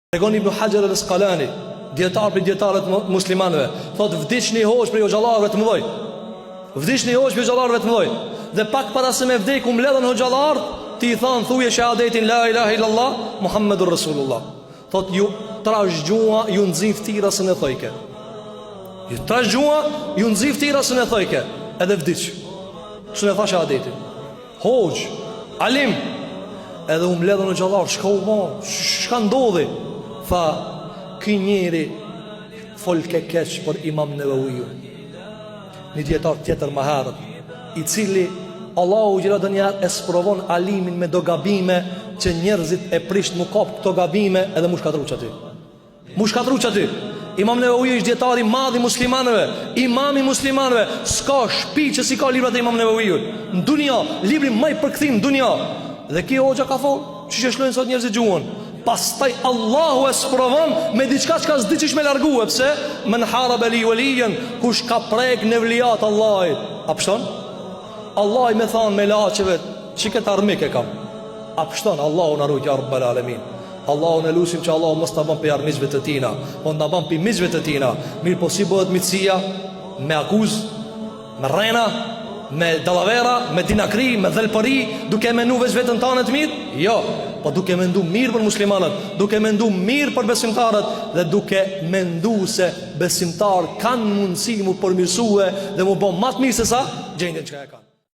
Tregon Ibn Hajar al-Asqalani, dietar për dietarët muslimanëve, thotë vdiqni hoç për hoxhallarëve të mëdhoj. Vdiqni hoç për hoxhallarëve të mëdhoj. Dhe pak para se me vdeku mbledhen hoxhallar, ti i than thuje shahadetin la ilaha illallah Muhammedur Rasulullah. Thotë ju trashgjua, ju nxin ftirasën e thojke. Ju trashgjua, ju nxin ftirasën e thojke, edhe vdiq. Çu ne tha shahadetin. Hoç, alim, edhe u mbledhen hoxhallar, çka ndodhi? Tha, ky njeri folke keq për Imam Nevawiu, një dietar tjetër më herët, i cili Allahu gjëra dënjar e sprovon alimin me do gabime që njerëzit e prisht mu kap këto gabime edhe mu shkatruq aty. Mu shkatruq aty. Imam Nevawiu është dietari i madh i muslimanëve, imam i muslimanëve. S'ka shtëpi që si ka librat e Imam Nevawiu. Në dunja, libri më i përkthim në dunja. Dhe kjo hoxha ka thonë, çish e shlojnë sot njerëzit gjuhën. Pastaj Allahu e sprovon me diçka që s'di çish me largue, pse? Men haraba li waliyan, kush ka prek në vlijat Allahit. A pështon? Allah i me thanë me laqeve, që këtë armik e kam. A pështon? Allahu në rujtë ja rabbal alamin. Allahu në lusim që Allahu mos të ban për armizve të tina, po në ban për mizve të tina. Mirë po si bëhet mitësia, me akuz, me rena, me dalavera, me dinakri, me dhelpëri, duke mendu veç vetën tanë të mirë? Jo, po duke mendu mirë për muslimanët, duke mendu mirë për besimtarët, dhe duke mendu se besimtarë kanë mundësi mu përmirësue dhe mu bo matë mirë se sa gjendjen që ka e kanë.